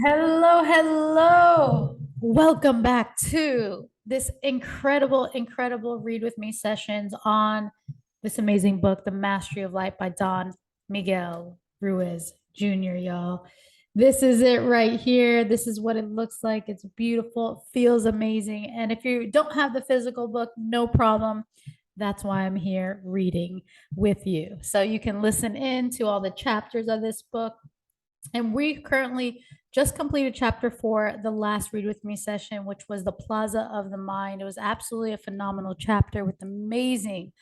Hello, hello. Welcome back to this incredible read with me sessions on this amazing book, The Mastery of Light by Don Miguel Ruiz Jr., y'all. This is it right here. This is what it looks like. It's beautiful, it feels amazing. And if you don't have the physical book, no problem. That's why I'm here reading with you. So you can listen in to all the chapters of this book. And we currently just completed chapter 4, the last read with me session, which was the Plaza of the Mind. It was absolutely a phenomenal chapter with amazing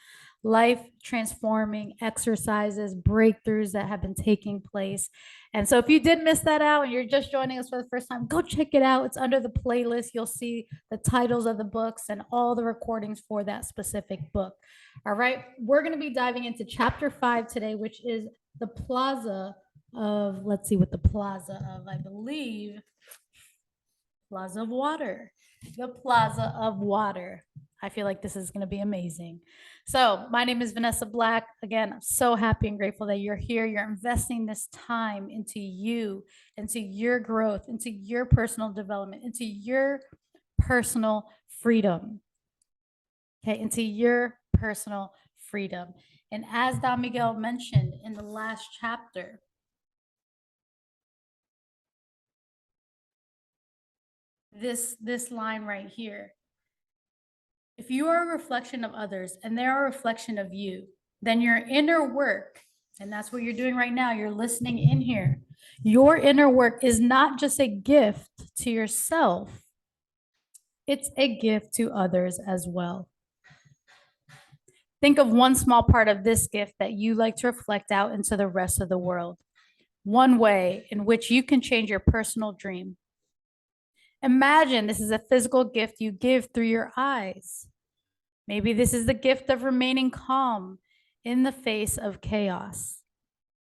life transforming exercises, breakthroughs that have been taking place. And so if you did miss that out and you're just joining us for the first time, go check it out. It's under the playlist. You'll see the titles of the books and all the recordings for that specific book. All right. We're going to be diving into chapter 5 today, which is the Plaza of, let's see what the Plaza of, I believe, Plaza of Water. The Plaza of Water. I feel like this is going to be amazing. So, my name is Vanessa Black. Again, I'm so happy and grateful that you're here. You're investing this time into you, into your growth, into your personal development, into your personal freedom. Okay, into your personal freedom. And as Don Miguel mentioned in the last chapter, this line right here. If you are a reflection of others and they're a reflection of you, then your inner work, and that's what you're doing right now, you're listening in here. Your inner work is not just a gift to yourself, it's a gift to others as well. Think of one small part of this gift that you like to reflect out into the rest of the world. One way in which you can change your personal dream. Imagine this is a physical gift you give through your eyes. Maybe this is the gift of remaining calm in the face of chaos.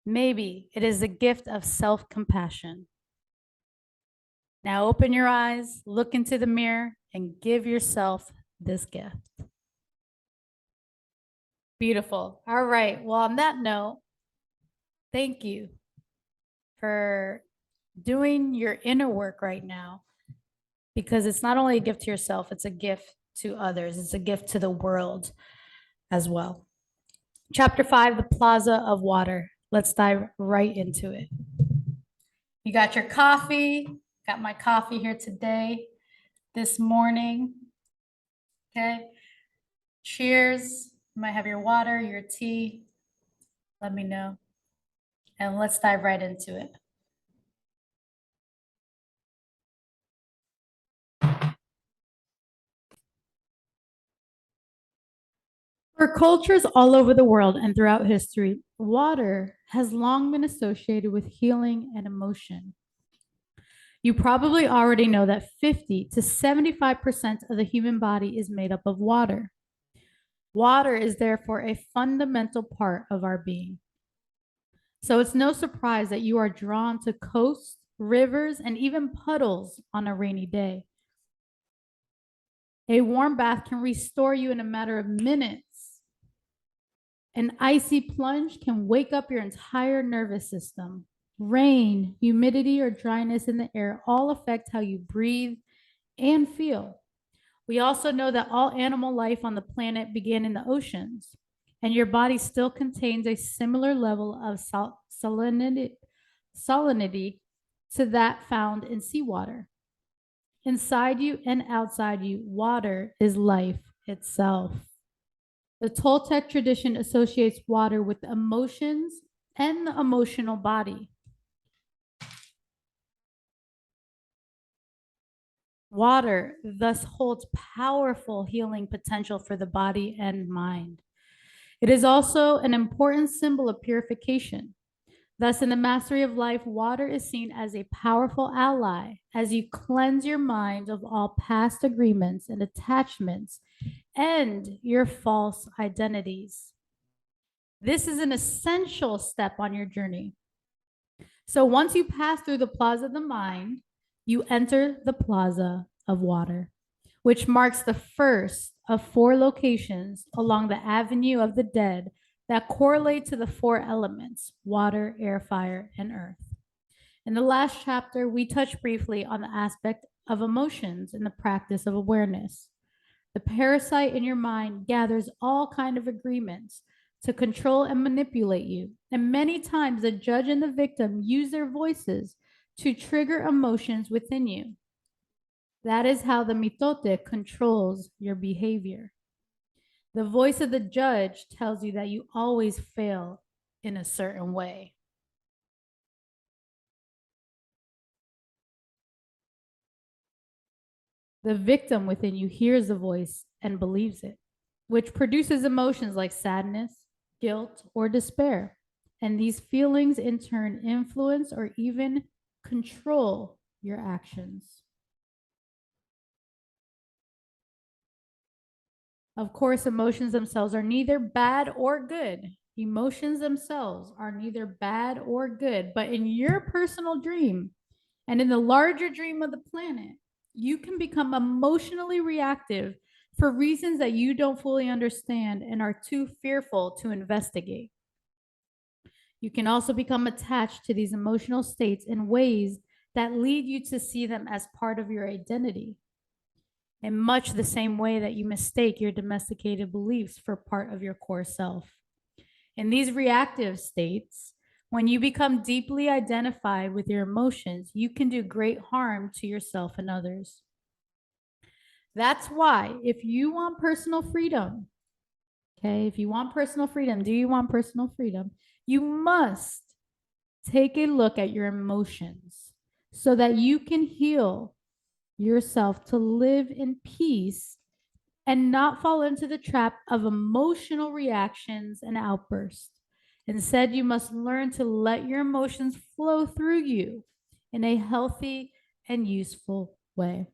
Maybe it is the gift of self-compassion. Now open your eyes, look into the mirror, and give yourself this gift. Beautiful. All right. Well, on that note, thank you for doing your inner work right now, because it's not only a gift to yourself, it's a gift to others. It's a gift to the world as well. Chapter 5, the Plaza of Water. Let's dive right into it. You got your coffee. Got my coffee here today, this morning. Okay. Cheers. You might have your water, your tea. Let me know. And let's dive right into it. For cultures all over the world and throughout history, water has long been associated with healing and emotion. You probably already know that 50 to 75% of the human body is made up of water. Water is therefore a fundamental part of our being. So it's no surprise that you are drawn to coasts, rivers, and even puddles on a rainy day. A warm bath can restore you in a matter of minutes. An icy plunge can wake up your entire nervous system. Rain, humidity, or dryness in the air all affect how you breathe and feel. We also know that all animal life on the planet began in the oceans, and your body still contains a similar level of salinity to that found in seawater. Inside you and outside you, water is life itself. The Toltec tradition associates water with emotions and the emotional body. Water thus holds powerful healing potential for the body and mind. It is also an important symbol of purification. Thus, in the mastery of life, water is seen as a powerful ally as you cleanse your mind of all past agreements and attachments and your false identities. This is an essential step on your journey. So once you pass through the plaza of the mind, you enter the plaza of water, which marks the first of 4 locations along the avenue of the dead that correlate to the 4 elements: water, air, fire, and earth. In the last chapter, we touched briefly on the aspect of emotions in the practice of awareness. The parasite in your mind gathers all kinds of agreements to control and manipulate you. And many times the judge and the victim use their voices to trigger emotions within you. That is how the mitote controls your behavior. The voice of the judge tells you that you always fail in a certain way. The victim within you hears the voice and believes it, which produces emotions like sadness, guilt, or despair. And these feelings in turn influence or even control your actions. Of course, emotions themselves are neither bad or good. Emotions themselves are neither bad or good, but in your personal dream and in the larger dream of the planet, you can become emotionally reactive for reasons that you don't fully understand and are too fearful to investigate. You can also become attached to these emotional states in ways that lead you to see them as part of your identity, in much the same way that you mistake your domesticated beliefs for part of your core self. In these reactive states, when you become deeply identified with your emotions, you can do great harm to yourself and others. That's why, if you want personal freedom, okay, if you want personal freedom, do you want personal freedom? You must take a look at your emotions so that you can heal yourself to live in peace and not fall into the trap of emotional reactions and outbursts. Instead, you must learn to let your emotions flow through you in a healthy and useful way.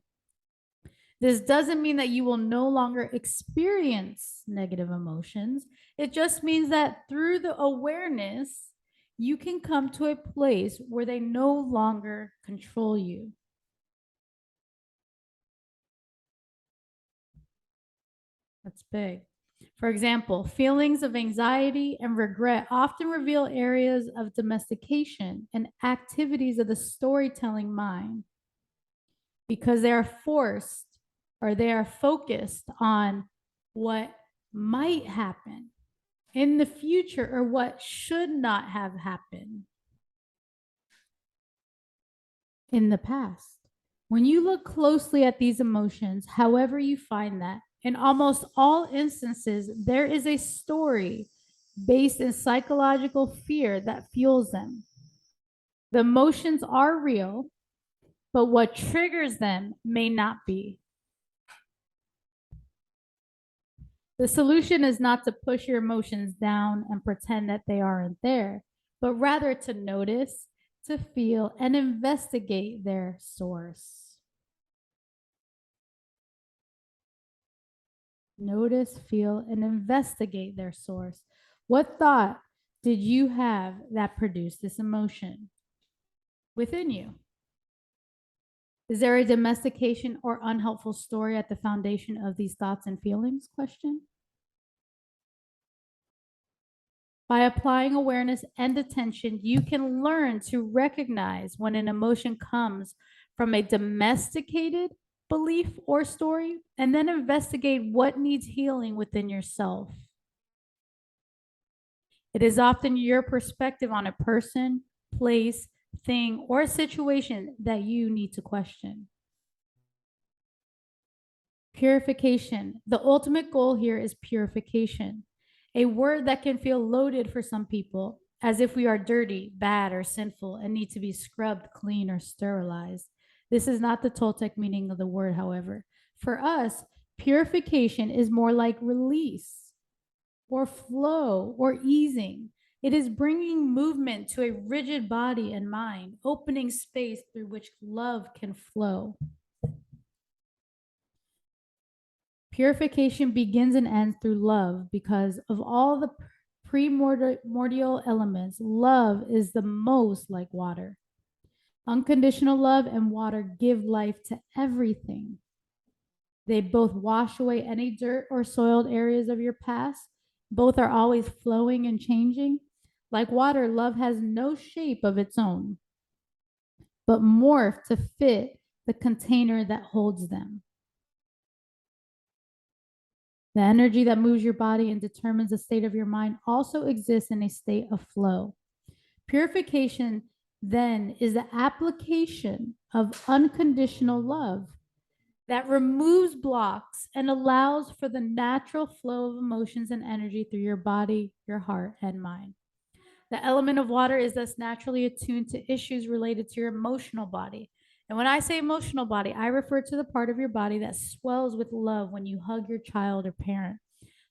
This doesn't mean that you will no longer experience negative emotions. It just means that through the awareness, you can come to a place where they no longer control you. That's big. For example, feelings of anxiety and regret often reveal areas of domestication and activities of the storytelling mind because they are forced or they are focused on what might happen in the future or what should not have happened in the past. When you look closely at these emotions, however you find that, in almost all instances, there is a story based in psychological fear that fuels them. The emotions are real, but what triggers them may not be. The solution is not to push your emotions down and pretend that they aren't there, but rather to notice, to feel, and investigate their source. Notice, feel, and investigate their source. What thought did you have that produced this emotion within you? Is there a domestication or unhelpful story at the foundation of these thoughts and feelings? Question. By applying awareness and attention, you can learn to recognize when an emotion comes from a domesticated belief or story, and then investigate what needs healing within yourself. It is often your perspective on a person, place, thing, or situation that you need to question. Purification. The ultimate goal here is purification, a word that can feel loaded for some people, as if we are dirty, bad, or sinful and need to be scrubbed clean or sterilized. This is not the Toltec meaning of the word, however. For us, purification is more like release or flow or easing. It is bringing movement to a rigid body and mind, opening space through which love can flow. Purification begins and ends through love because of all the primordial elements, love is the most like water. Unconditional love and water give life to everything. They both wash away any dirt or soiled areas of your past. Both are always flowing and changing. Like water, love has no shape of its own. but morph to fit the container that holds them. The energy that moves your body and determines the state of your mind also exists in a state of flow. Purification then is the application of unconditional love that removes blocks and allows for the natural flow of emotions and energy through your body, your heart, and mind. The element of water is thus naturally attuned to issues related to your emotional body. And when I say emotional body, I refer to the part of your body that swells with love when you hug your child or parent,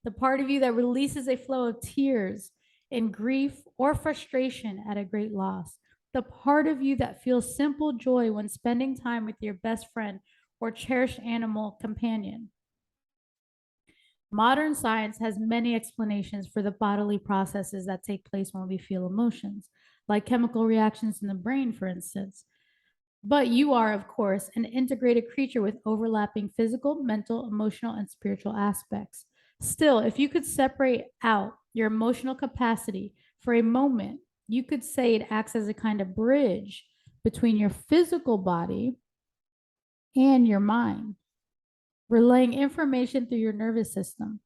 the part of you that releases a flow of tears in grief or frustration at a great loss, the part of you that feels simple joy when spending time with your best friend or cherished animal companion. Modern science has many explanations for the bodily processes that take place when we feel emotions, like chemical reactions in the brain, for instance. But you are, of course, an integrated creature with overlapping physical, mental, emotional, and spiritual aspects. Still, if you could separate out your emotional capacity for a moment, you could say it acts as a kind of bridge between your physical body and your mind, relaying information through your nervous system.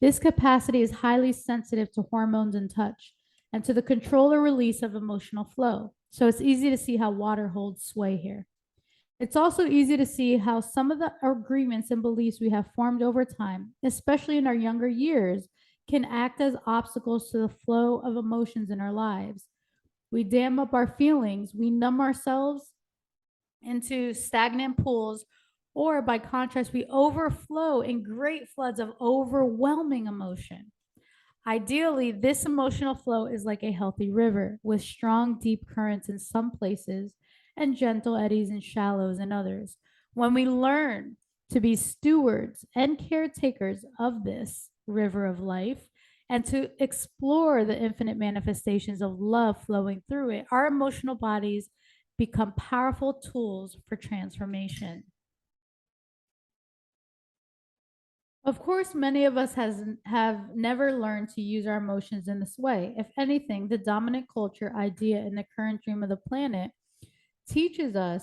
This capacity is highly sensitive to hormones and touch and to the control or release of emotional flow. So it's easy to see how water holds sway here. It's also easy to see how some of the agreements and beliefs we have formed over time, especially in our younger years, can act as obstacles to the flow of emotions in our lives. We dam up our feelings, we numb ourselves into stagnant pools, or by contrast, we overflow in great floods of overwhelming emotion. Ideally, this emotional flow is like a healthy river with strong, deep currents in some places and gentle eddies and shallows in others. When we learn to be stewards and caretakers of this river of life and to explore the infinite manifestations of love flowing through it, our emotional bodies become powerful tools for transformation. Of course, many of us have never learned to use our emotions in this way. If anything, the dominant culture idea in the current dream of the planet teaches us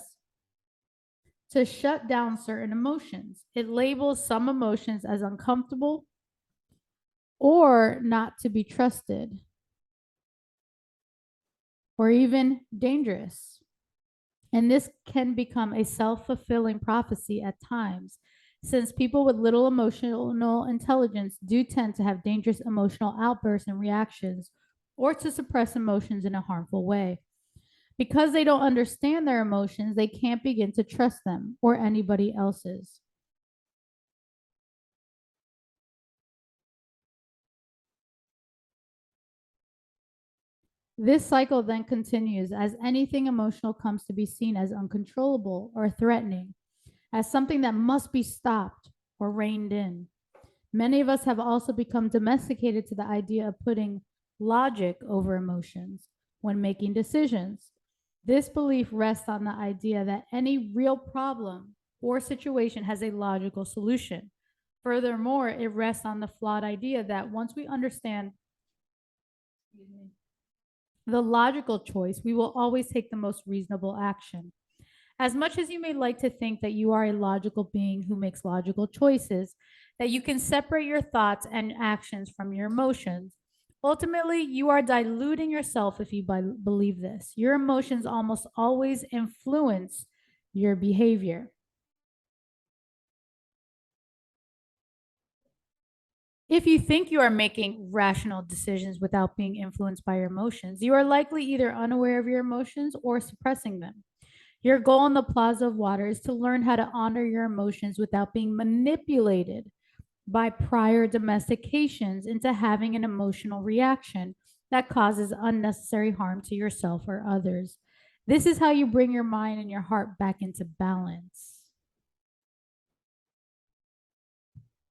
to shut down certain emotions. It labels some emotions as uncomfortable or not to be trusted or even dangerous. And this can become a self fulfilling prophecy at times, since people with little emotional intelligence do tend to have dangerous emotional outbursts and reactions or to suppress emotions in a harmful way. Because they don't understand their emotions, they can't begin to trust them or anybody else's. This cycle then continues as anything emotional comes to be seen as uncontrollable or threatening, as something that must be stopped or reined in. Many of us have also become domesticated to the idea of putting logic over emotions when making decisions. This belief rests on the idea that any real problem or situation has a logical solution. Furthermore, it rests on the flawed idea that once we understand the logical choice, we will always take the most reasonable action. As much as you may like to think that you are a logical being who makes logical choices, that you can separate your thoughts and actions from your emotions, ultimately, you are diluting yourself if you believe this. Your emotions almost always influence your behavior. If you think you are making rational decisions without being influenced by your emotions, you are likely either unaware of your emotions or suppressing them. Your goal in the Plaza of Water is to learn how to honor your emotions without being manipulated by prior domestications into having an emotional reaction that causes unnecessary harm to yourself or others. This is how you bring your mind and your heart back into balance.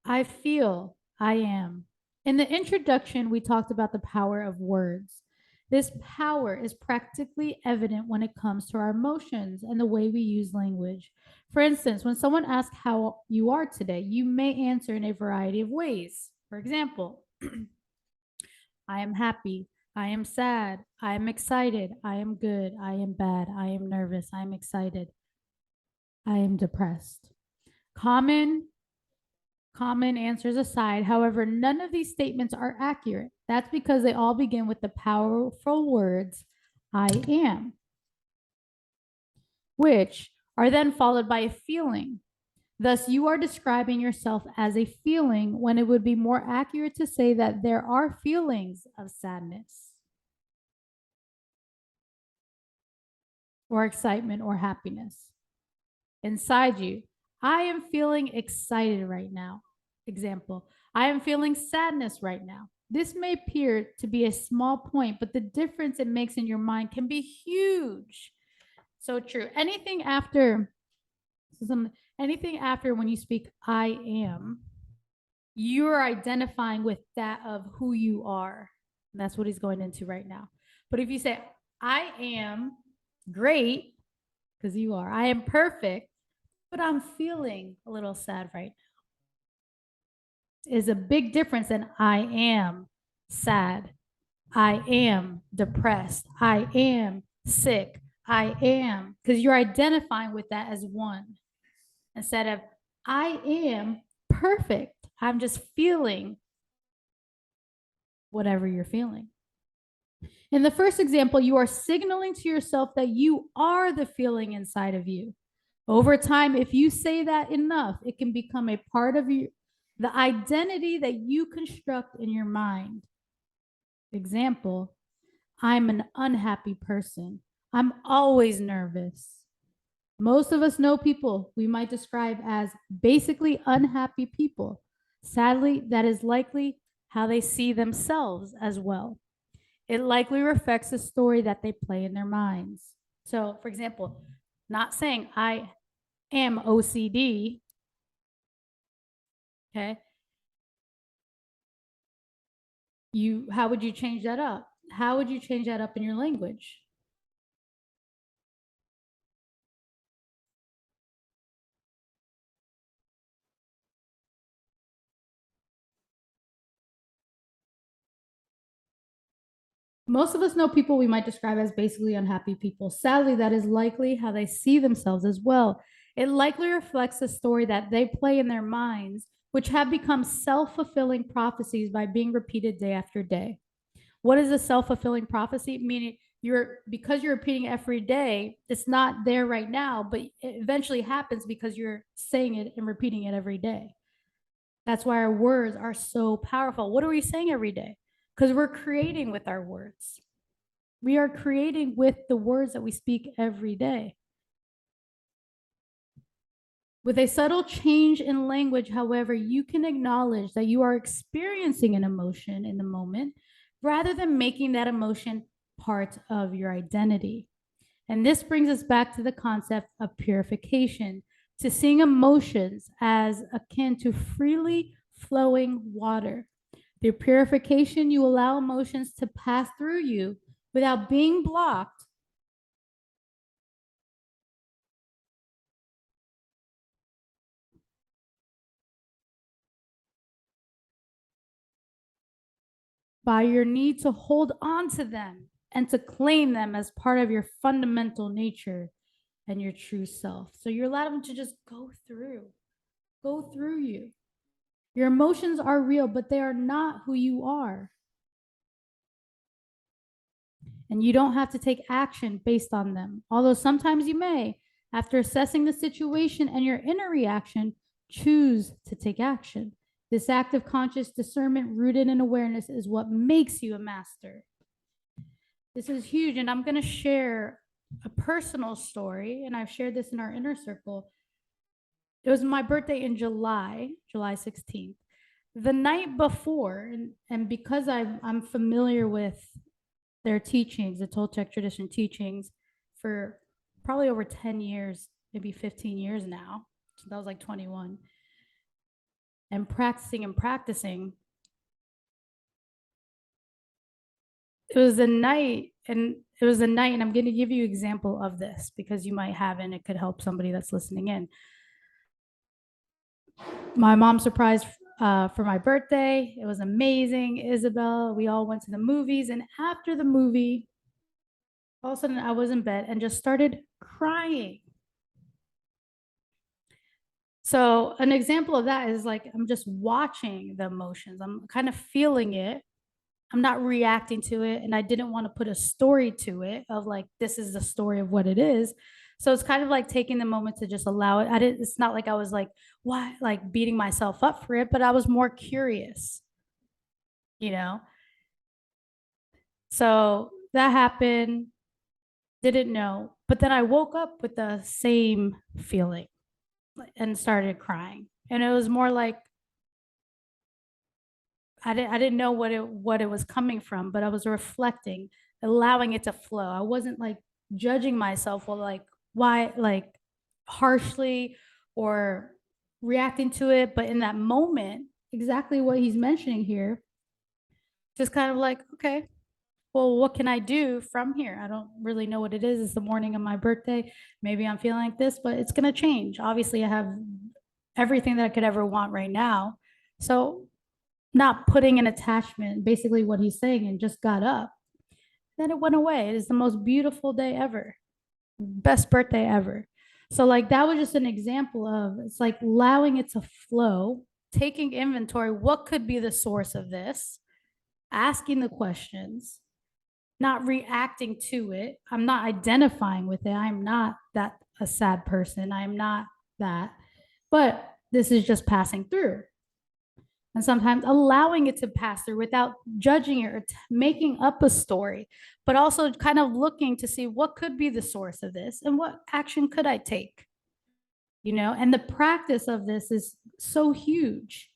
I feel, I am. In the introduction, we talked about the power of words. This power is practically evident when it comes to our emotions and the way we use language. For instance, when someone asks how you are today, you may answer in a variety of ways. For example, I am happy, I am sad. I am excited. I am good. I am bad. I am nervous. I am excited. I am depressed. Common common answers aside, however, none of these statements are accurate. That's because they all begin with the powerful words I am, which are then followed by a feeling. Thus, you are describing yourself as a feeling when it would be more accurate to say that there are feelings of sadness or excitement or happiness inside you. I am feeling excited right now. Example, I am feeling sadness right now. This may appear to be a small point, but the difference it makes in your mind can be huge. So true. Anything after when you speak I am, you're identifying with that of who you are. And that's what he's going into right now. But if you say I am great, because you are, I am perfect, but I'm feeling a little sad right now, is a big difference than I am sad. I am depressed. I am sick. I am, because you're identifying with that as one instead of I am perfect. I'm just feeling whatever you're feeling. In the first example, you are signaling to yourself that you are the feeling inside of you. Over time, if you say that enough, it can become a part of you, the identity that you construct in your mind. Example, I'm an unhappy person. I'm always nervous. Most of us know people we might describe as basically unhappy people. Sadly, that is likely how they see themselves as well. It likely reflects the story that they play in their minds. So, for example, not saying I am OCD, okay? How would you change that up? How would you change that up in your language? Most of us know people we might describe as basically unhappy people. Sadly, that is likely how they see themselves as well. It likely reflects the story that they play in their minds, which have become self-fulfilling prophecies by being repeated day after day. What is a self-fulfilling prophecy? Meaning because you're repeating every day, it's not there right now, but it eventually happens because you're saying it and repeating it every day. That's why our words are so powerful. What are we saying every day? Because we're creating with our words. We are creating with the words that we speak every day. With a subtle change in language, however, you can acknowledge that you are experiencing an emotion in the moment rather than making that emotion part of your identity. And this brings us back to the concept of purification, to seeing emotions as akin to freely flowing water. Through purification, you allow emotions to pass through you without being blocked by your need to hold on to them and to claim them as part of your fundamental nature and your true self. So you allow them to just go through you. Your emotions are real, but they are not who you are. And you don't have to take action based on them, although sometimes you may. After assessing the situation and your inner reaction, choose to take action. This act of conscious discernment rooted in awareness is what makes you a master. This is huge, and I'm going to share a personal story, and I've shared this in our inner circle. It was my birthday in July 16th. The night before, and because I'm familiar with their teachings, the Toltec tradition teachings, for probably over 10 years, maybe 15 years now. So that was like 21. And practicing. It was the night, and I'm going to give you an example of this because you might have, and it could help somebody that's listening in. My mom surprised for my birthday. It was amazing, Isabel. We all went to the movies. And after the movie, all of a sudden I was in bed and just started crying. So an example of that is like, I'm just watching the emotions. I'm kind of feeling it. I'm not reacting to it. And I didn't want to put a story to it of like, this is the story of what it is. So it's kind of like taking the moment to just allow it. It's not like I was like, why, like beating myself up for it, but I was more curious, you know? So that happened, didn't know. But then I woke up with the same feeling and started crying. And it was more like, I didn't know what it was coming from, but I was reflecting, allowing it to flow. I wasn't like judging myself or like why like harshly or reacting to it, but in that moment, exactly what he's mentioning here, just kind of like, okay, well, what can I do from here? I don't really know what it is. It's the morning of my birthday. Maybe I'm feeling like this, but it's going to change. Obviously, I have everything that I could ever want right now. So not putting an attachment, basically what he's saying, and just got up. Then it went away. It is the most beautiful day ever. Best birthday ever. So, like, that was just an example of it's like allowing it to flow, taking inventory. What could be the source of this? Asking the questions, not reacting to it. I'm not identifying with it. I'm not that a sad person. I'm not that. But this is just passing through. And sometimes allowing it to pass through without judging it or making up a story, but also kind of looking to see what could be the source of this and what action could I take, and the practice of this is so huge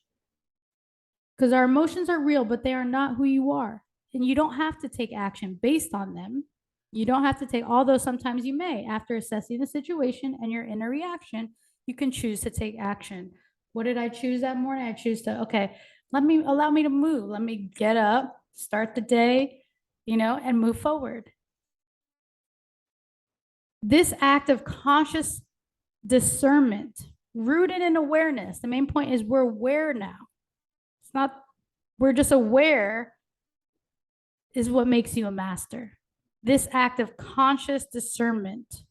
because our emotions are real, but they are not who you are. And you don't have to take action based on them. You don't have to take, although sometimes you may, after assessing the situation and your inner reaction, you can choose to take action. What did I choose that morning? I choose to, okay, allow me to move. Let me get up, start the day, and move forward. This act of conscious discernment, rooted in awareness. The main point is we're aware now. It's not, we're just aware is what makes you a master. This act of conscious discernment.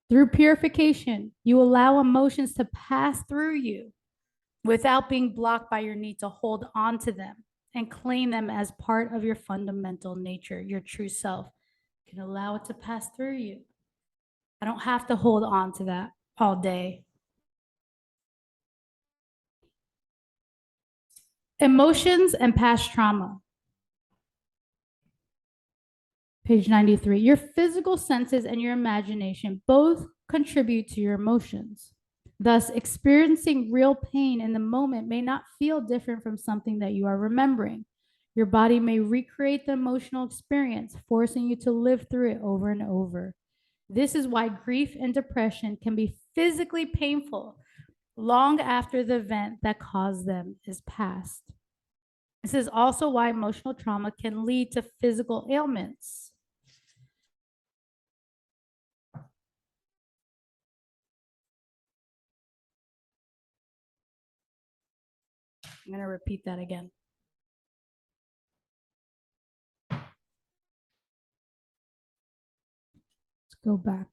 Through purification, you allow emotions to pass through you without being blocked by your need to hold on to them and claim them as part of your fundamental nature, your true self. You can allow it to pass through you. I don't have to hold on to that all day. Emotions and past trauma. Page 93. Your physical senses and your imagination both contribute to your emotions. Thus, experiencing real pain in the moment may not feel different from something that you are remembering. Your body may recreate the emotional experience, forcing you to live through it over and over. This is why grief and depression can be physically painful long after the event that caused them is past. This is also why emotional trauma can lead to physical ailments. I'm going to repeat that again. Let's go back.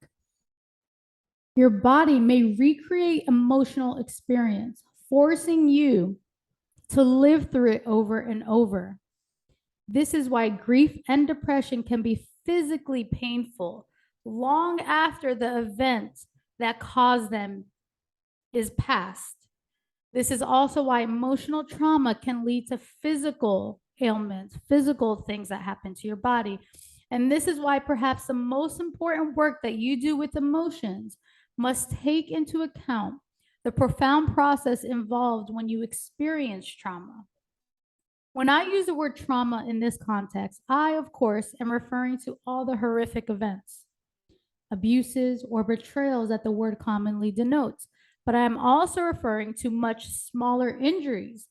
Your body may recreate emotional experience, forcing you to live through it over and over. This is why grief and depression can be physically painful long after the event that caused them is past. This is also why emotional trauma can lead to physical ailments, physical things that happen to your body. And this is why perhaps the most important work that you do with emotions must take into account the profound process involved when you experience trauma. When I use the word trauma in this context, I, of course, am referring to all the horrific events, abuses, or betrayals that the word commonly denotes. But I am also referring to much smaller injuries,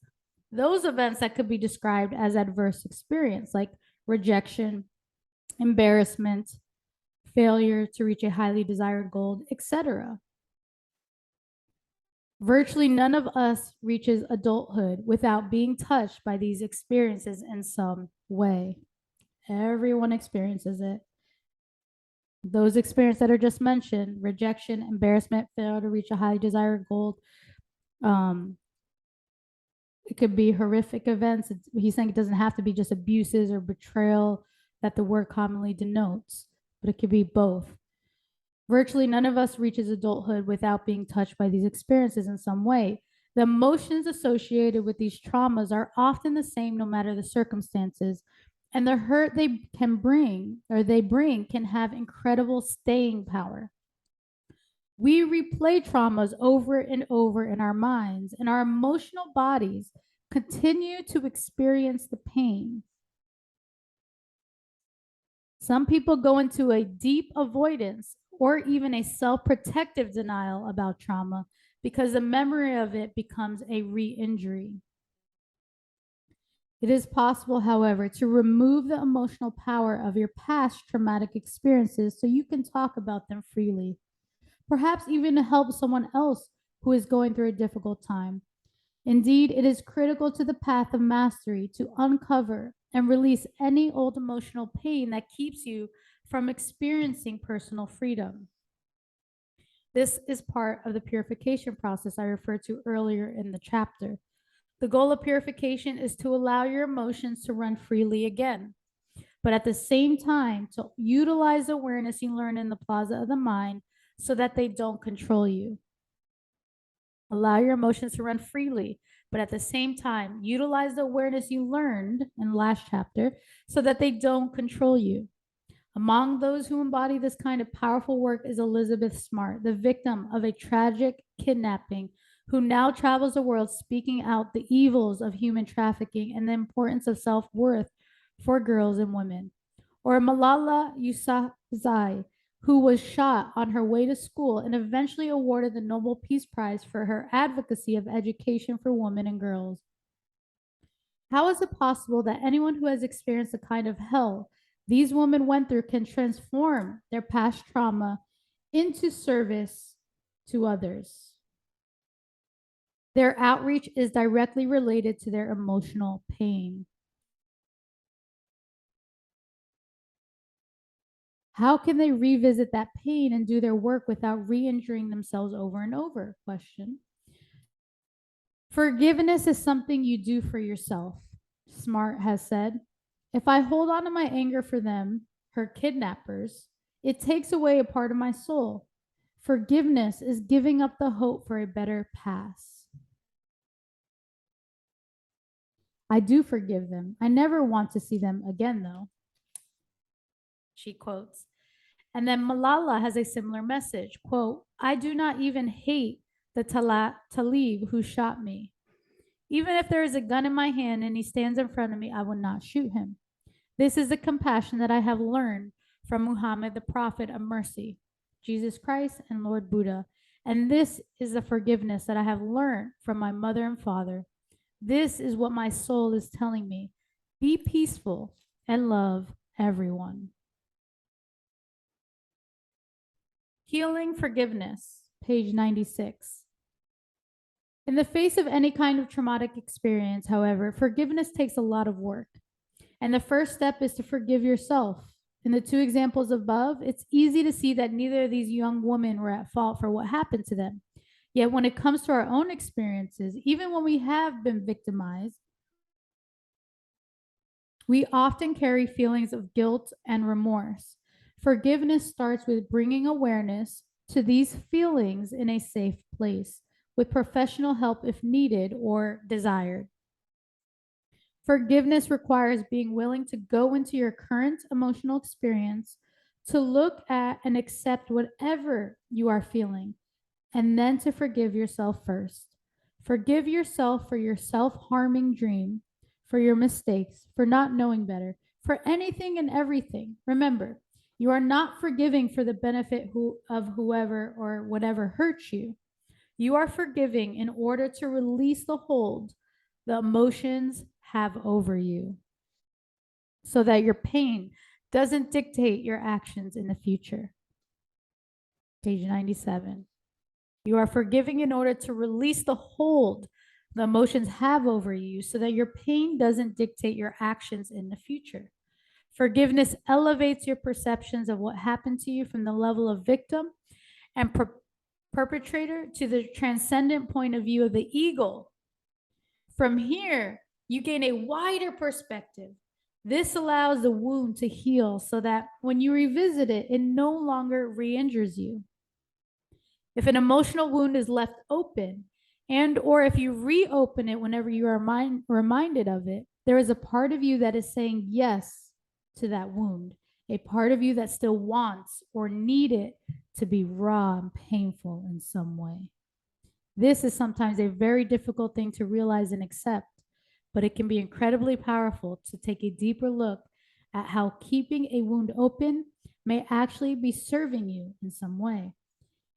those events that could be described as adverse experience, like rejection, embarrassment, failure to reach a highly desired goal, etc. Virtually none of us reaches adulthood without being touched by these experiences in some way. Everyone experiences it. Those experiences that are just mentioned, rejection, embarrassment, failure to reach a highly desired goal, um, it could be horrific events. He's saying it doesn't have to be just abuses or betrayal that the word commonly denotes, but it could be both. Virtually none of us reaches adulthood without being touched by these experiences in some way. The emotions associated with these traumas are often the same no matter the circumstances, and the hurt they bring can have incredible staying power. We replay traumas over and over in our minds, and our emotional bodies continue to experience the pain. Some people go into a deep avoidance or even a self protective denial about trauma because the memory of it becomes a re injury. It is possible, however, to remove the emotional power of your past traumatic experiences so you can talk about them freely, perhaps even to help someone else who is going through a difficult time. Indeed, it is critical to the path of mastery to uncover and release any old emotional pain that keeps you from experiencing personal freedom. This is part of the purification process I referred to earlier in the chapter. The goal of purification is to allow your emotions to run freely again, but at the same time, to utilize the awareness you learn in the plaza of the mind so that they don't control you. Allow your emotions to run freely, but at the same time, utilize the awareness you learned in the last chapter so that they don't control you. Among those who embody this kind of powerful work is Elizabeth Smart, the victim of a tragic kidnapping, who now travels the world speaking out the evils of human trafficking and the importance of self worth for girls and women. Or Malala Yousafzai, who was shot on her way to school and eventually awarded the Nobel Peace Prize for her advocacy of education for women and girls. How is it possible that anyone who has experienced the kind of hell these women went through can transform their past trauma into service to others? Their outreach is directly related to their emotional pain. How can they revisit that pain and do their work without re-injuring themselves over and over? Question. Forgiveness is something you do for yourself, Smart has said. If I hold on to my anger for them, her kidnappers, it takes away a part of my soul. Forgiveness is giving up the hope for a better past. I do forgive them. I never want to see them again, though. She quotes. And then Malala has a similar message. Quote, I do not even hate the Talib who shot me. Even if there is a gun in my hand and he stands in front of me, I will not shoot him. This is the compassion that I have learned from Muhammad, the prophet of mercy, Jesus Christ and Lord Buddha. And this is the forgiveness that I have learned from my mother and father. This is what my soul is telling me. Be peaceful and love everyone. Healing Forgiveness, page 96. In the face of any kind of traumatic experience, however, forgiveness takes a lot of work. And the first step is to forgive yourself. In the two examples above, it's easy to see that neither of these young women were at fault for what happened to them. Yet when it comes to our own experiences, even when we have been victimized, we often carry feelings of guilt and remorse. Forgiveness starts with bringing awareness to these feelings in a safe place, with professional help if needed or desired. Forgiveness requires being willing to go into your current emotional experience, to look at and accept whatever you are feeling, and then to forgive yourself first. Forgive yourself for your self harming dream, for your mistakes, for not knowing better, for anything and everything. Remember, you are not forgiving for the benefit of whoever or whatever hurts you. You are forgiving in order to release the hold the emotions have over you so that your pain doesn't dictate your actions in the future. Page 97. You are forgiving in order to release the hold the emotions have over you so that your pain doesn't dictate your actions in the future. Forgiveness elevates your perceptions of what happened to you from the level of victim and perpetrator to the transcendent point of view of the eagle. From here, you gain a wider perspective. This allows the wound to heal so that when you revisit it, it no longer re injures you. If an emotional wound is left open, and or if you reopen it whenever you are reminded of it, there is a part of you that is saying yes to that wound, a part of you that still wants or need it to be raw and painful in some way. This is sometimes a very difficult thing to realize and accept, but it can be incredibly powerful to take a deeper look at how keeping a wound open may actually be serving you in some way.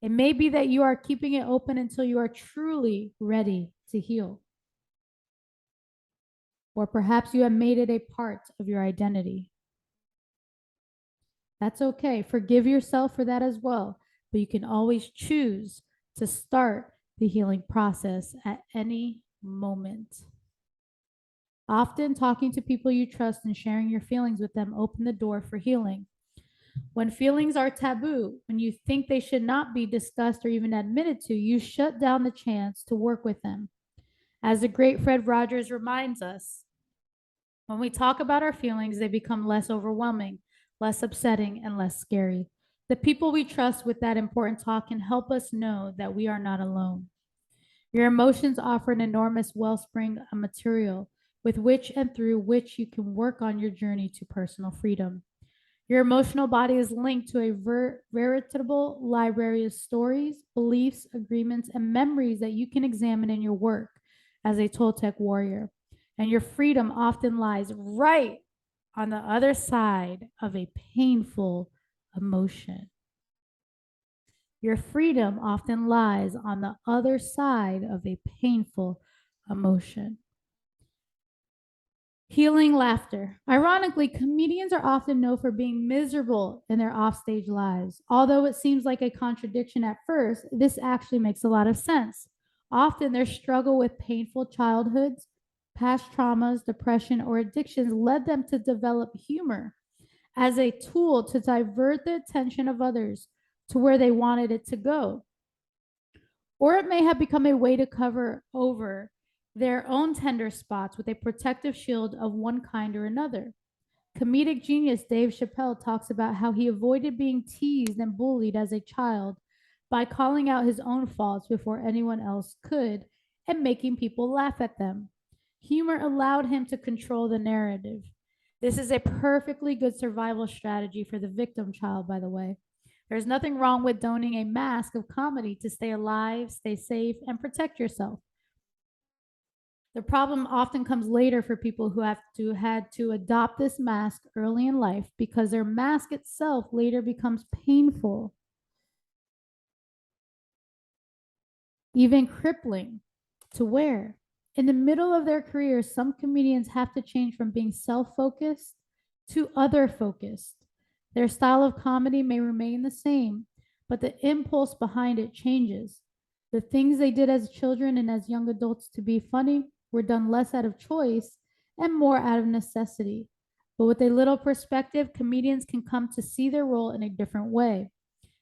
It may be that you are keeping it open until you are truly ready to heal. Or perhaps you have made it a part of your identity. That's okay. Forgive yourself for that as well. But you can always choose to start the healing process at any moment. Often, talking to people you trust and sharing your feelings with them open the door for healing. When feelings are taboo, when you think they should not be discussed or even admitted to, you shut down the chance to work with them. As the great Fred Rogers reminds us, when we talk about our feelings, they become less overwhelming, less upsetting, and less scary. The people we trust with that important talk can help us know that we are not alone. Your emotions offer an enormous wellspring of material with which and through which you can work on your journey to personal freedom. Your emotional body is linked to a veritable library of stories, beliefs, agreements, and memories that you can examine in your work as a Toltec warrior. And your freedom often lies right on the other side of a painful emotion. Your freedom often lies on the other side of a painful emotion. Healing laughter. Ironically, comedians are often known for being miserable in their offstage lives. Although it seems like a contradiction at first, this actually makes a lot of sense. Often their struggle with painful childhoods, past traumas, depression, or addictions led them to develop humor as a tool to divert the attention of others to where they wanted it to go. Or it may have become a way to cover over their own tender spots with a protective shield of one kind or another. Comedic genius Dave Chappelle talks about how he avoided being teased and bullied as a child by calling out his own faults before anyone else could and making people laugh at them. Humor allowed him to control the narrative. This is a perfectly good survival strategy for the victim child, by the way. There's nothing wrong with donning a mask of comedy to stay alive, stay safe, and protect yourself. The problem often comes later for people who had to adopt this mask early in life because their mask itself later becomes painful, even crippling to wear. In the middle of their careers, some comedians have to change from being self-focused to other-focused. Their style of comedy may remain the same, but the impulse behind it changes. The things they did as children and as young adults to be funny were done less out of choice and more out of necessity. But with a little perspective, comedians can come to see their role in a different way.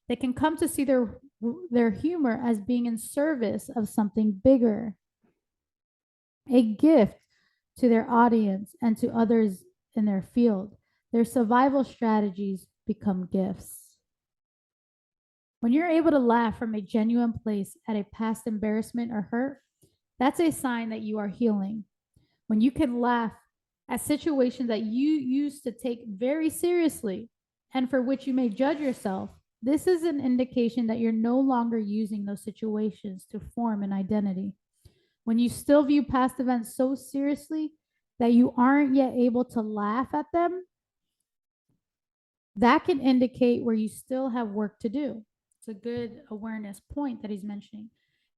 They can come to see their humor as being in service of something bigger, a gift to their audience and to others in their field. Their survival strategies become gifts. When you're able to laugh from a genuine place at a past embarrassment or hurt, that's a sign that you are healing. When you can laugh at situations that you used to take very seriously and for which you may judge yourself, this is an indication that you're no longer using those situations to form an identity. When you still view past events so seriously that you aren't yet able to laugh at them, that can indicate where you still have work to do. It's a good awareness point that he's mentioning.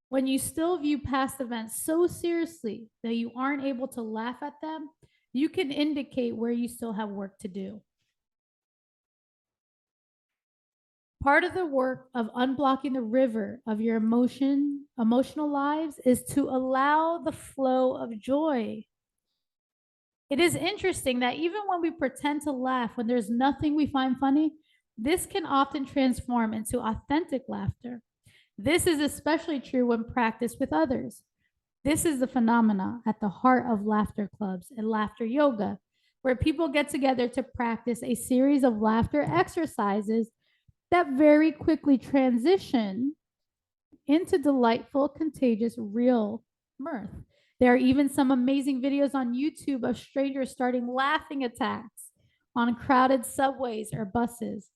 When you still view past events so seriously that you aren't able to laugh at them, you can indicate where you still have work to do. Part of the work of unblocking the river of your emotional lives is to allow the flow of joy. It is interesting that even when we pretend to laugh when there's nothing we find funny, this can often transform into authentic laughter. This is especially true when practiced with others. This is the phenomena at the heart of laughter clubs and laughter yoga, where people get together to practice a series of laughter exercises that very quickly transition into delightful, contagious, real mirth. There are even some amazing videos on YouTube of strangers starting laughing attacks on crowded subways or buses.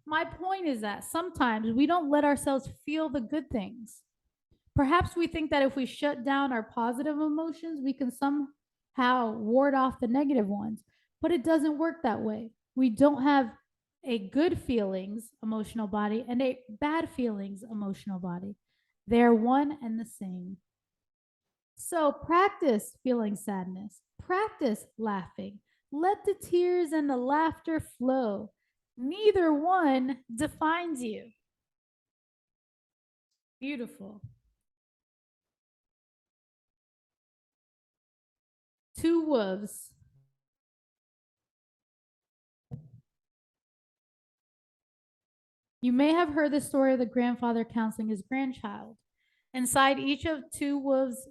My point is that sometimes we don't let ourselves feel the good things. Perhaps we think that if we shut down our positive emotions, we can somehow ward off the negative ones, but it doesn't work that way. We don't have a good feelings emotional body and a bad feelings emotional body. They're one and the same. So practice feeling sadness, practice laughing. Let the tears and the laughter flow. Neither one defines you. Beautiful. Two wolves. You may have heard the story of the grandfather counseling his grandchild. Inside each of two wolves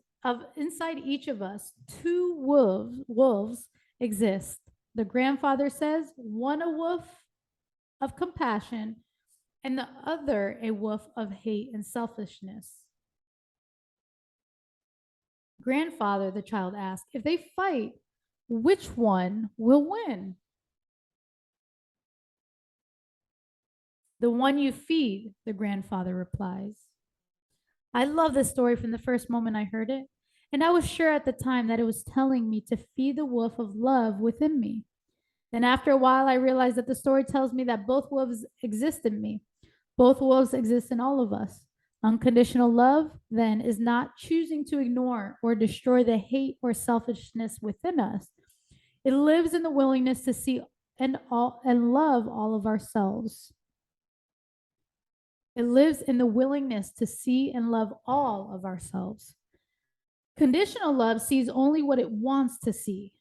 inside each of us, two wolves exist. The grandfather says, one a wolf of compassion and the other a wolf of hate and selfishness. Grandfather, the child asked, if they fight, which one will win? The one you feed, the grandfather replies. I love this story from the first moment I heard it, and I was sure at the time that it was telling me to feed the wolf of love within me. Then after a while, I realized that the story tells me that both wolves exist in me. Both wolves exist in all of us. Unconditional love, then, is not choosing to ignore or destroy the hate or selfishness within us. It lives in the willingness to see and love all of ourselves. It lives in the willingness to see and love all of ourselves. Conditional love sees only what it wants to see.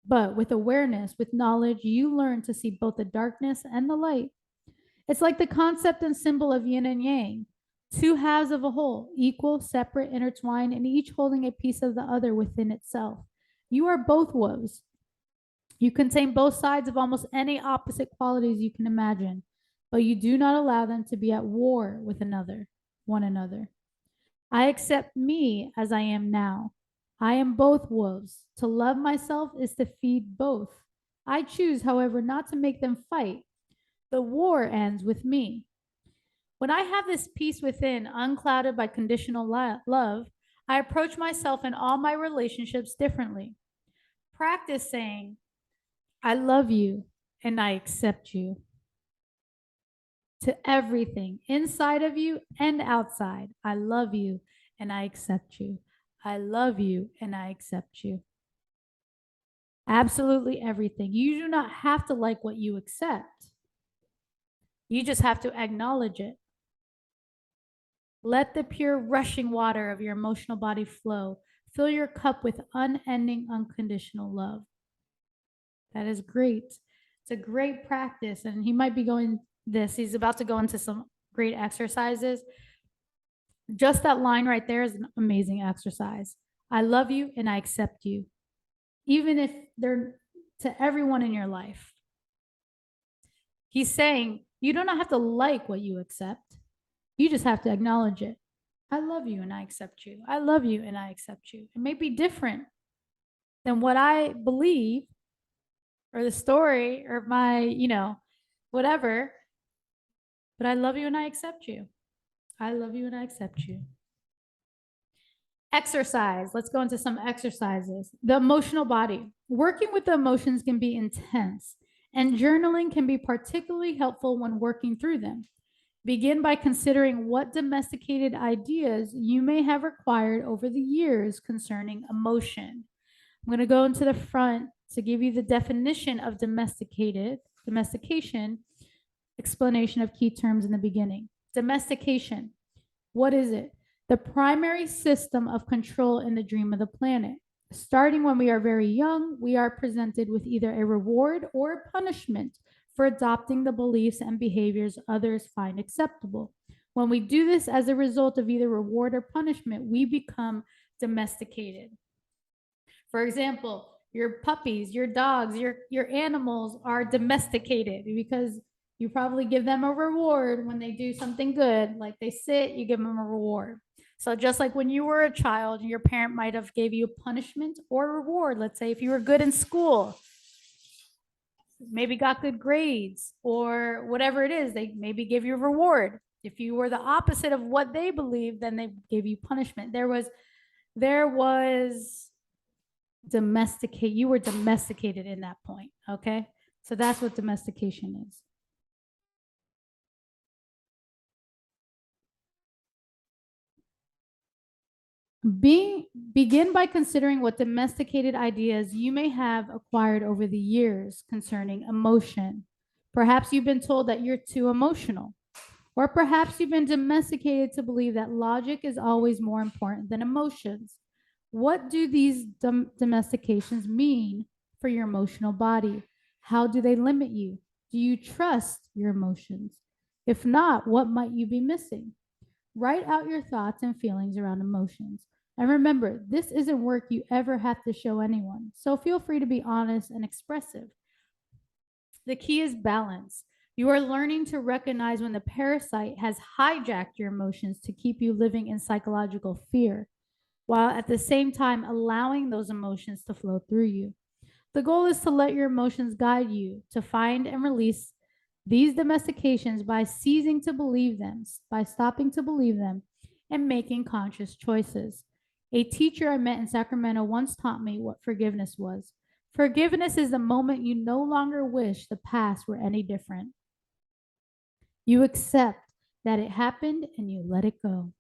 But with awareness, with knowledge, you learn to see both the darkness and the light. It's like the concept and symbol of yin and yang, two halves of a whole, equal, separate, intertwined, and each holding a piece of the other within itself. You are both wolves. You contain both sides of almost any opposite qualities you can imagine, but you do not allow them to be at war with one another. I accept me as I am now. I am both wolves. To love myself is to feed both. I choose, however, not to make them fight. The war ends with me. When I have this peace within, unclouded by conditional love, I approach myself and all my relationships differently. Practice saying, I love you and I accept you. To everything inside of you and outside, I love you and I accept you. I love you and I accept you. Absolutely everything. You do not have to like what you accept. You just have to acknowledge it. Let the pure rushing water of your emotional body flow. Fill your cup with unending, unconditional love. That is great. It's a great practice. And he might be going he's about to go into some great exercises. Just that line right there is an amazing exercise. I love you and I accept you, even if they're to everyone in your life. He's saying you do not have to like what you accept. You just have to acknowledge it. I love you and I accept you. I love you and I accept you. It may be different than what I believe or the story or my, whatever, but I love you and I accept you. I love you and I accept you. Exercise. Let's go into some exercises. The emotional body. Working with the emotions can be intense, and journaling can be particularly helpful when working through them. Begin by considering what domesticated ideas you may have acquired over the years concerning emotion. I'm going to go into the front to give you the definition of domesticated. Domestication, explanation of key terms in the beginning. Domestication. What is it? The primary system of control in the dream of the planet. Starting when we are very young, we are presented with either a reward or a punishment for adopting the beliefs and behaviors others find acceptable. When we do this as a result of either reward or punishment, we become domesticated. For example, your puppies, your dogs, your animals are domesticated because you probably give them a reward when they do something good, like they sit, you give them a reward. So just like when you were a child, your parent might have gave you a punishment or a reward. Let's say if you were good in school, maybe got good grades or whatever it is, they maybe give you a reward. If you were the opposite of what they believed, then they gave you punishment. There was you were domesticated in that point. Okay, so that's what domestication is. Begin by considering what domesticated ideas you may have acquired over the years concerning emotion. Perhaps you've been told that you're too emotional, or perhaps you've been domesticated to believe that logic is always more important than emotions. What do these domestications mean for your emotional body? How do they limit you? Do you trust your emotions? If not, what might you be missing? Write out your thoughts and feelings around emotions. And remember, this isn't work you ever have to show anyone, so feel free to be honest and expressive. The key is balance. You are learning to recognize when the parasite has hijacked your emotions to keep you living in psychological fear, while at the same time allowing those emotions to flow through you. The goal is to let your emotions guide you to find and release these domestications by ceasing to believe them, by stopping to believe them, and making conscious choices. A teacher I met in Sacramento once taught me what forgiveness was. Forgiveness is the moment you no longer wish the past were any different. You accept that it happened and you let it go.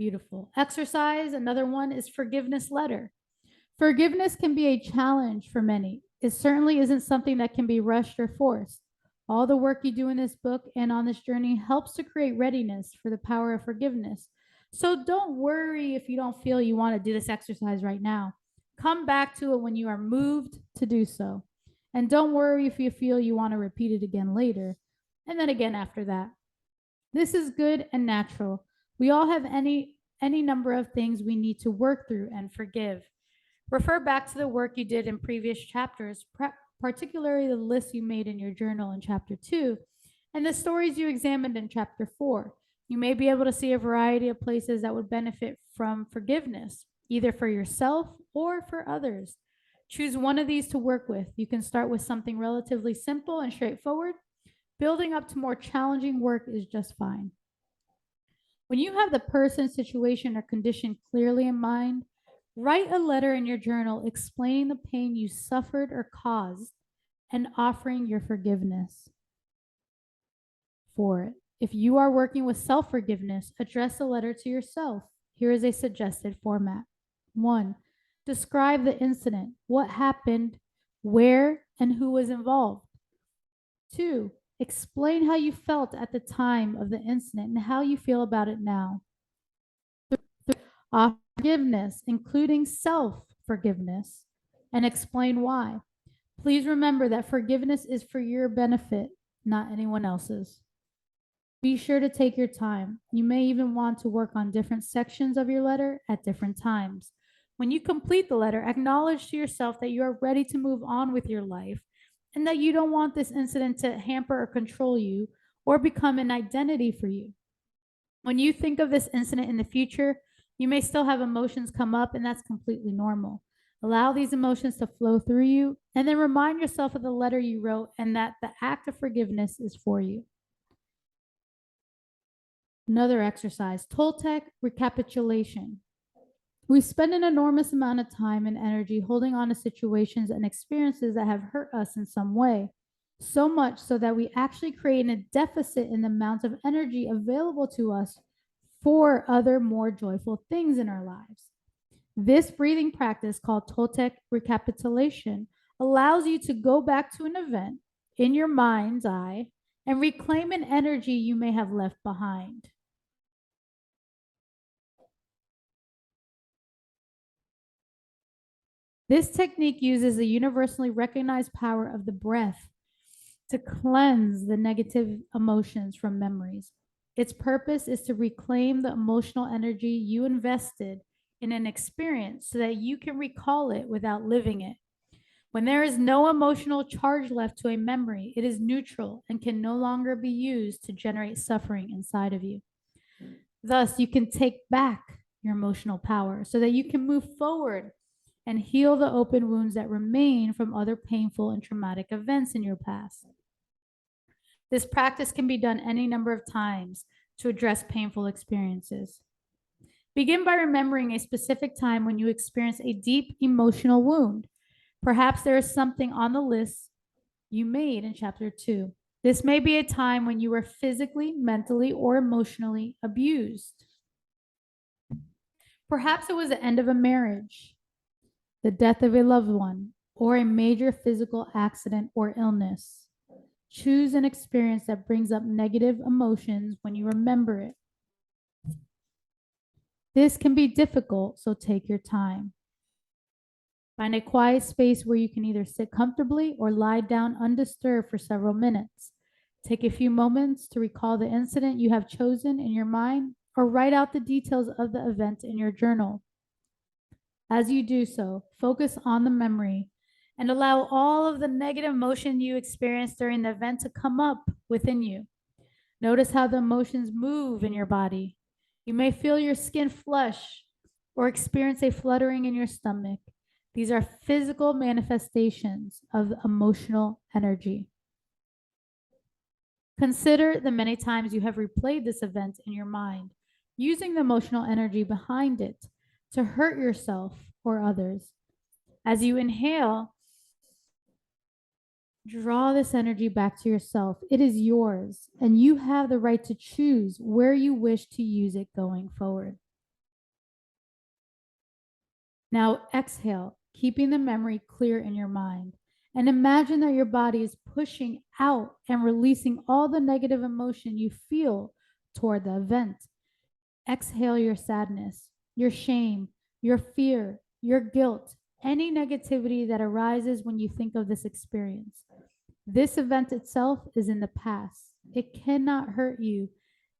Beautiful. Exercise, another one is forgiveness letter. Forgiveness can be a challenge for many. It certainly isn't something that can be rushed or forced. All the work you do in this book and on this journey helps to create readiness for the power of forgiveness. So don't worry if you don't feel you want to do this exercise right now. Come back to it when you are moved to do so. And don't worry if you feel you want to repeat it again later, and then again after that. This is good and natural. We all have any number of things we need to work through and forgive. Refer back to the work you did in previous chapters, particularly the list you made in your journal in chapter 2 and the stories you examined in chapter 4. You may be able to see a variety of places that would benefit from forgiveness, either for yourself or for others. Choose one of these to work with. You can start with something relatively simple and straightforward. Building up to more challenging work is just fine. When you have the person, situation, or condition clearly in mind, write a letter in your journal explaining the pain you suffered or caused and offering your forgiveness for it. If you are working with self-forgiveness, address the letter to yourself. Here is a suggested format. 1. Describe the incident. What happened, where, and who was involved. 2. Explain how you felt at the time of the incident and how you feel about it now. 3. Offer forgiveness, including self-forgiveness, and explain why. Please remember that forgiveness is for your benefit, not anyone else's. Be sure to take your time. You may even want to work on different sections of your letter at different times. When you complete the letter, acknowledge to yourself that you are ready to move on with your life and that you don't want this incident to hamper or control you or become an identity for you. When you think of this incident in the future, you may still have emotions come up, and that's completely normal. Allow these emotions to flow through you, and then remind yourself of the letter you wrote and that the act of forgiveness is for you. Another exercise, Toltec recapitulation. We spend an enormous amount of time and energy holding on to situations and experiences that have hurt us in some way, so much so that we actually create a deficit in the amount of energy available to us for other more joyful things in our lives. This breathing practice, called Toltec recapitulation, allows you to go back to an event in your mind's eye and reclaim an energy you may have left behind. This technique uses the universally recognized power of the breath to cleanse the negative emotions from memories. Its purpose is to reclaim the emotional energy you invested in an experience so that you can recall it without living it. When there is no emotional charge left to a memory, it is neutral and can no longer be used to generate suffering inside of you. Thus, you can take back your emotional power so that you can move forward and heal the open wounds that remain from other painful and traumatic events in your past. This practice can be done any number of times to address painful experiences. Begin by remembering a specific time when you experienced a deep emotional wound. Perhaps there is something on the list you made in chapter 2. This may be a time when you were physically, mentally, or emotionally abused. Perhaps it was the end of a marriage, the death of a loved one, or a major physical accident or illness. Choose an experience that brings up negative emotions when you remember it. This can be difficult, so take your time. Find a quiet space where you can either sit comfortably or lie down undisturbed for several minutes. Take a few moments to recall the incident you have chosen in your mind or write out the details of the event in your journal. As you do so, focus on the memory and allow all of the negative emotion you experienced during the event to come up within you. Notice how the emotions move in your body. You may feel your skin flush or experience a fluttering in your stomach. These are physical manifestations of emotional energy. Consider the many times you have replayed this event in your mind, using the emotional energy behind it to hurt yourself or others. As you inhale, draw this energy back to yourself. It is yours, and you have the right to choose where you wish to use it going forward. Now exhale, keeping the memory clear in your mind. And imagine that your body is pushing out and releasing all the negative emotion you feel toward the event. Exhale your sadness, your shame, your fear, your guilt, any negativity that arises when you think of this experience. This event itself is in the past. It cannot hurt you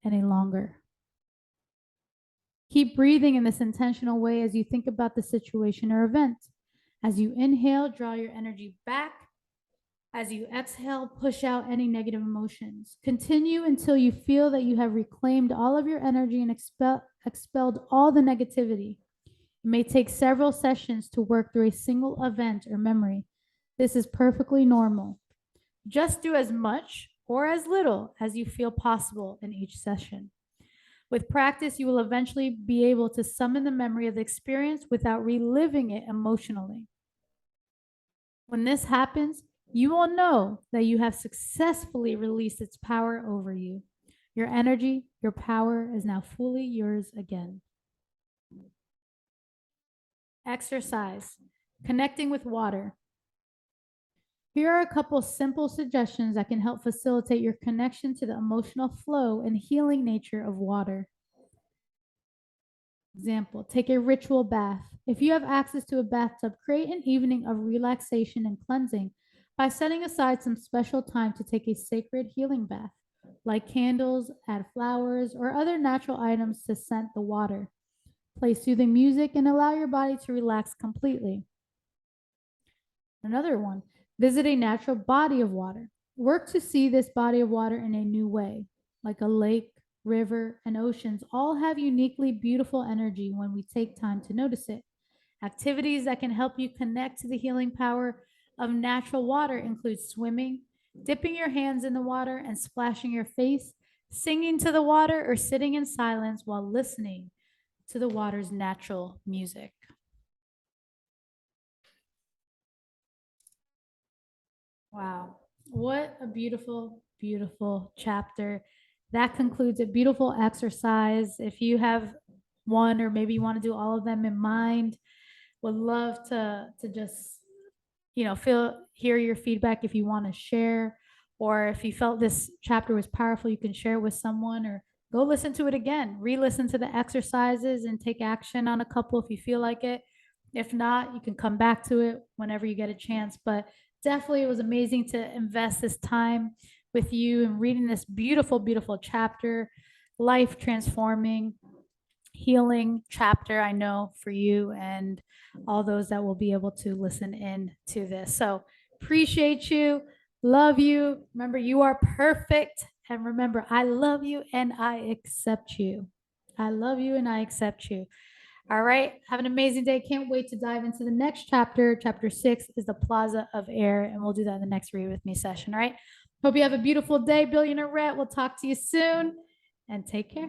any longer. Keep breathing in this intentional way as you think about the situation or event. As you inhale, draw your energy back. As you exhale, push out any negative emotions. Continue until you feel that you have reclaimed all of your energy and expelled all the negativity. It may take several sessions to work through a single event or memory. This is perfectly normal. Just do as much or as little as you feel possible in each session. With practice, you will eventually be able to summon the memory of the experience without reliving it emotionally. When this happens, you will know that you have successfully released its power over you. Your energy, your power is now fully yours again. Exercise, connecting with water. Here are a couple simple suggestions that can help facilitate your connection to the emotional flow and healing nature of water. Example, take a ritual bath. If you have access to a bathtub, create an evening of relaxation and cleansing by setting aside some special time to take a sacred healing bath. Light candles, add flowers, or other natural items to scent the water. Play soothing music and allow your body to relax completely. Another one, visit a natural body of water. Work to see this body of water in a new way, like a lake, river, and oceans all have uniquely beautiful energy when we take time to notice it. Activities that can help you connect to the healing power of natural water include swimming, dipping your hands in the water and splashing your face, singing to the water, or sitting in silence while listening to the water's natural music. Wow. What a beautiful, beautiful chapter. That concludes a beautiful exercise. If you have one or maybe you want to do all of them in mind, would love to just, hear your feedback if you want to share. Or if you felt this chapter was powerful, you can share it with someone, or go listen to it again, re-listen to the exercises and take action on a couple if you feel like it. If not, you can come back to it whenever you get a chance. But definitely, it was amazing to invest this time with you and reading this beautiful, beautiful chapter, life transforming, healing chapter, I know, for you and all those that will be able to listen in to this. So appreciate you, love you. Remember, you are perfect. And remember, I love you and I accept you. I love you and I accept you. All right. Have an amazing day. Can't wait to dive into the next chapter. Chapter 6 is the Plaza of Air, and we'll do that in the next Read With Me session. All right. Hope you have a beautiful day, Billionaire Rhett. We'll talk to you soon and take care.